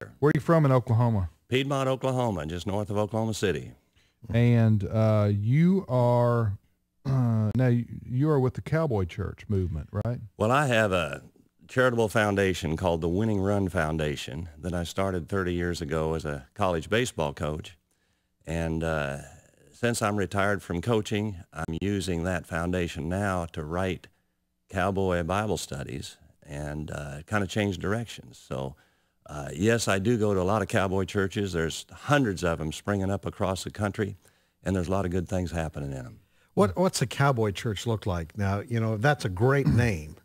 here. Where are you from in Oklahoma? Piedmont, Oklahoma, just north of Oklahoma City. And you are now you are with the Cowboy Church movement, right? Well, I have a charitable foundation called the Winning Run Foundation that I started 30 years ago as a college baseball coach. And since I'm retired from coaching, I'm using that foundation now to write Cowboy Bible studies and kind of change directions. So, yes, I do go to a lot of Cowboy churches. There's hundreds of them springing up across the country, and there's a lot of good things happening in them. What's a Cowboy church look like? Now, that's a great name.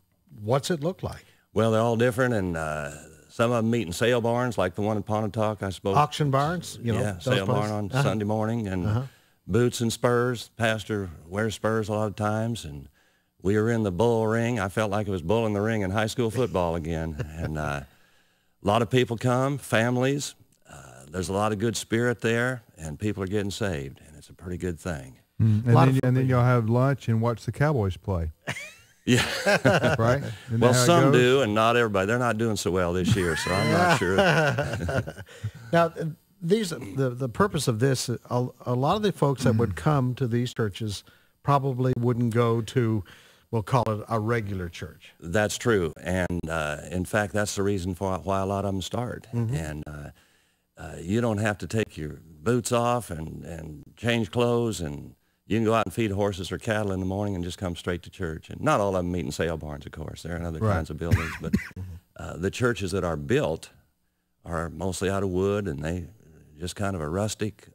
What's it look like? Well, they're all different, and some of them meet in sale barns, like the one in Pontotoc, I suppose. Auction barns? Yeah, sale barn on Sunday morning, and boots and spurs. Pastor wears spurs a lot of times, and we were in the bull ring. I felt like it was bull in the ring in high school football again. And a lot of people come, families. There's a lot of good spirit there, and people are getting saved, and it's a pretty good thing. And then you'll have lunch and watch the Cowboys play. Yeah. Right? Well, some do, and not everybody. They're not doing so well this year, so I'm not sure. Now, the purpose of this, a lot of the folks that would come to these churches probably wouldn't go to, we'll call it a regular church. That's true, and in fact, that's the reason for why a lot of them start. And you don't have to take your boots off and change clothes, and you can go out and feed horses or cattle in the morning and just come straight to church. And not all of them meet in sale barns, of course. There are other kinds of buildings, but the churches that are built are mostly out of wood, and they just kind of a rustic,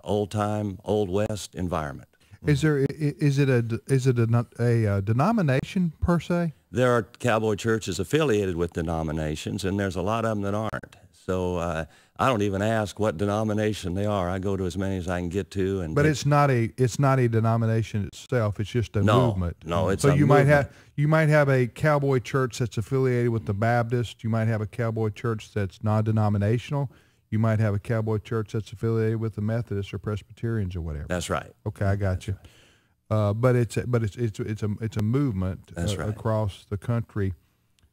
old-time, Old West environment. Is it a denomination per se? There are Cowboy churches affiliated with denominations, and there's a lot of them that aren't. So I don't even ask what denomination they are. I go to as many as I can get to. But it's not a denomination itself. It's just a movement. No, it's so a you movement. You might have a Cowboy church that's affiliated with the Baptist. You might have a Cowboy church that's non-denominational. You might have a Cowboy church that's affiliated with the Methodists or Presbyterians or whatever. That's right. Okay, I got you. But it's a movement across the country,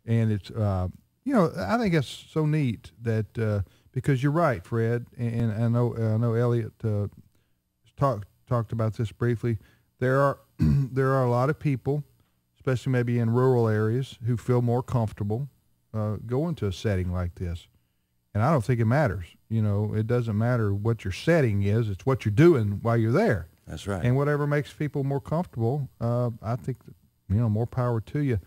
and it's I think it's so neat that because you're right, Fred, and I know Elliot talked about this briefly. There are a lot of people, especially maybe in rural areas, who feel more comfortable going to a setting like this. And I don't think it matters. It doesn't matter what your setting is. It's what you're doing while you're there. That's right. And whatever makes people more comfortable, I think, more power to you.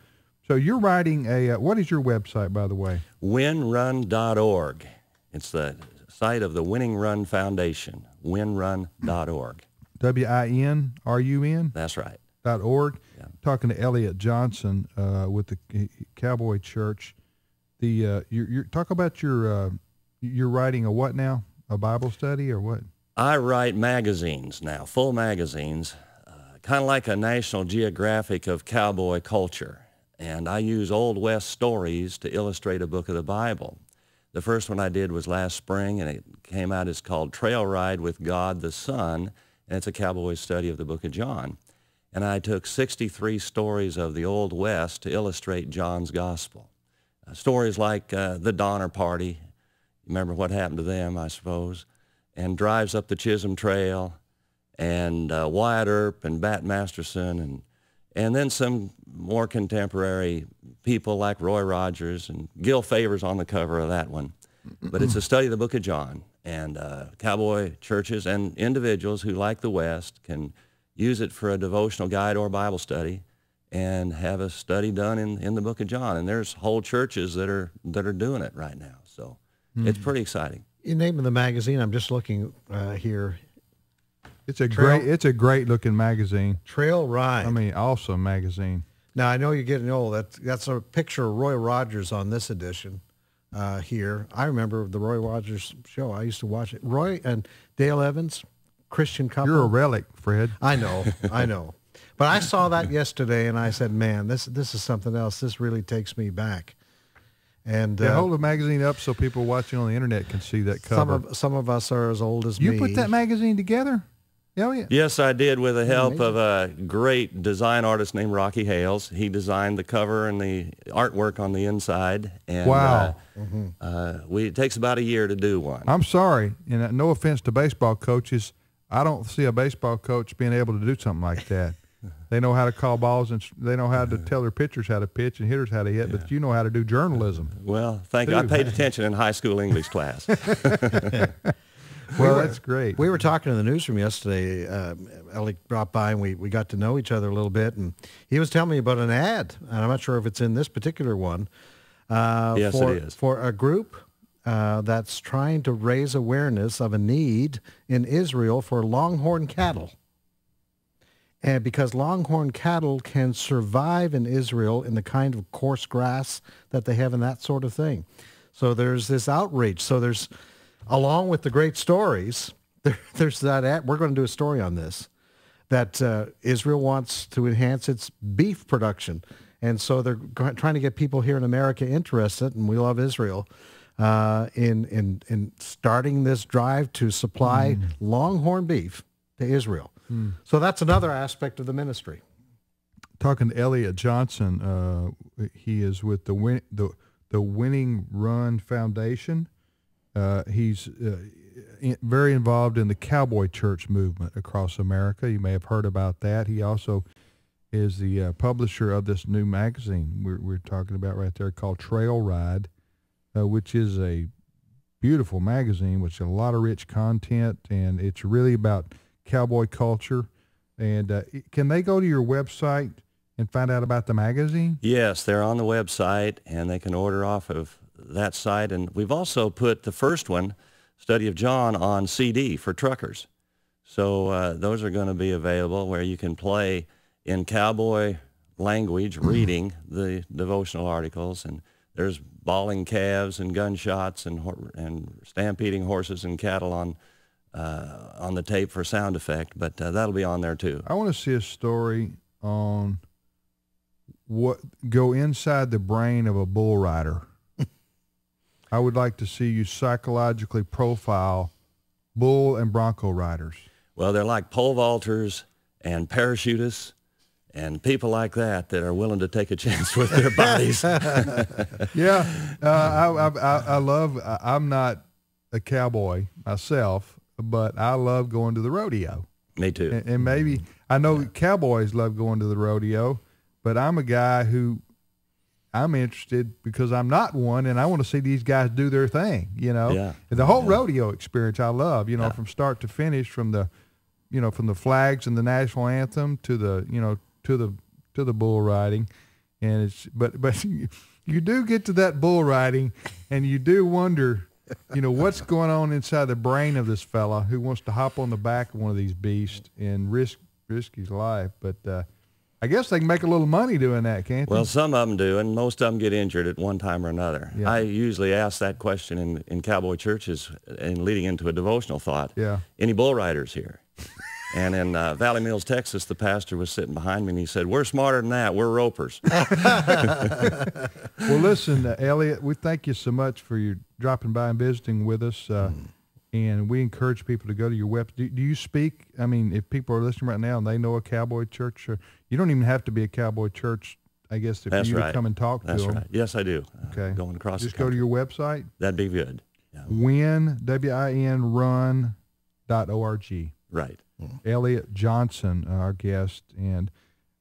So you're writing what is your website, by the way? winrun.org. It's the site of the Winning Run Foundation, winrun.org. WINRUN? That's right. .org. Yeah. Talking to Elliot Johnson with the Cowboy Church. You talk about you're writing a what now? A Bible study or what? I write magazines now, full magazines, kind of like a National Geographic of cowboy culture. And I use Old West stories to illustrate a book of the Bible. The first one I did was last spring, and it came out, it's called Trail Ride with God the Son, and it's a cowboy study of the book of John. And I took 63 stories of the Old West to illustrate John's gospel. Stories like the Donner Party, remember what happened to them, I suppose, and Drives Up the Chisholm Trail, and Wyatt Earp and Bat Masterson, and then some more contemporary people like Roy Rogers, and Gil Favors on the cover of that one. But it's a study of the book of John, and cowboy churches and individuals who like the West can use it for a devotional guide or Bible study and have a study done in the book of John. And there's whole churches that are doing it right now. So it's pretty exciting. In name of the magazine, I'm just looking here. It's a great looking magazine. Trail Ride. I mean, awesome magazine. Now, I know you're getting old. That's a picture of Roy Rogers on this edition here. I remember the Roy Rogers show. I used to watch it. Roy and Dale Evans, Christian couple. You're a relic, Fred. I know. But I saw that yesterday, and I said, man, this is something else. This really takes me back. And hold the magazine up so people watching on the internet can see that cover. Some of us are as old as me. You put that magazine together? Oh, yeah. Yes, I did, with the help of a great design artist named Rocky Hales. He designed the cover and the artwork on the inside. And, wow. It takes about a year to do one. I'm sorry, and no offense to baseball coaches, I don't see a baseball coach being able to do something like that. They know how to call balls, and they know how to tell their pitchers how to pitch and hitters how to hit, but you know how to do journalism. Well, thank you. I paid attention in high school English class. Well, that's great. We were talking in the newsroom yesterday. Elliot dropped by, and we got to know each other a little bit, and he was telling me about an ad, and I'm not sure if it's in this particular one. Yes, it is. For a group that's trying to raise awareness of a need in Israel for longhorn cattle. And because longhorn cattle can survive in Israel in the kind of coarse grass that they have and that sort of thing. So there's this outreach. So there's, along with the great stories, there's that ad. We're going to do a story on this, that Israel wants to enhance its beef production. And so they're trying to get people here in America interested, and we love Israel, in starting this drive to supply longhorn beef to Israel. So that's another aspect of the ministry. Talking to Elliot Johnson, he is with the Winning Run Foundation. He's very involved in the Cowboy Church movement across America. You may have heard about that. He also is the publisher of this new magazine we're talking about right there called Trail Ride, which is a beautiful magazine with a lot of rich content, and it's really about cowboy culture. And can they go to your website and find out about the magazine? Yes, they're on the website, and they can order off of that site. And we've also put the first one, Study of John, on CD for truckers. So those are going to be available where you can play in cowboy language, reading the devotional articles. And there's bawling calves and gunshots and stampeding horses and cattle on the tape for sound effect, but that'll be on there too. I want to see a story on go inside the brain of a bull rider. I would like to see you psychologically profile bull and bronco riders. Well, they're like pole vaulters and parachutists and people like that are willing to take a chance with their bodies. Yeah, I'm not a cowboy myself, but I love going to the rodeo. Me too. And maybe, I know cowboys love going to the rodeo, but I'm a guy who, I'm interested because I'm not one, and I want to see these guys do their thing, you know. Yeah. And the whole rodeo experience I love, you know, from start to finish, from the flags and the national anthem to the, to the bull riding. And it's, but you do get to that bull riding, and you do wonder, what's going on inside the brain of this fella who wants to hop on the back of one of these beasts and risk his life. But I guess they can make a little money doing that, can't they? Well, some of them do, and most of them get injured at one time or another. Yeah. I usually ask that question in cowboy churches and leading into a devotional thought. Yeah. Any bull riders here? And in Valley Mills, Texas, the pastor was sitting behind me, and he said, "We're smarter than that. We're ropers." Well, listen, Elliot, we thank you so much for your dropping by and visiting with us. And we encourage people to go to your website. Do you speak? I mean, if people are listening right now and they know a cowboy church, you don't even have to be a cowboy church, I guess, if you to come and talk to them. That's right. Yes, I do. Okay. Going across Just the country. go to your website. That'd be good. Yeah. WinRun.org. Right. Elliot Johnson, our guest, and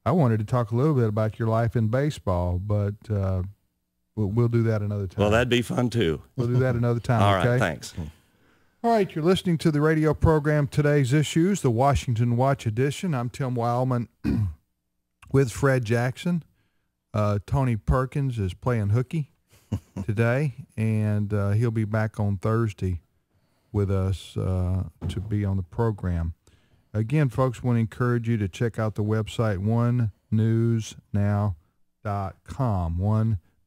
I wanted to talk a little bit about your life in baseball, but we'll do that another time. Well, that'd be fun too. We'll do that another time. All okay? right, thanks. All right, you're listening to the radio program Today's Issues, the Washington Watch edition. I'm Tim Wildman with Fred Jackson. Tony Perkins is playing hooky today, and he'll be back on Thursday with us to be on the program. Again, folks, want to encourage you to check out the website onenewsnow.com,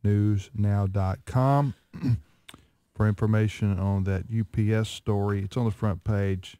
onenewsnow.com, for information on that UPS story. It's on the front page.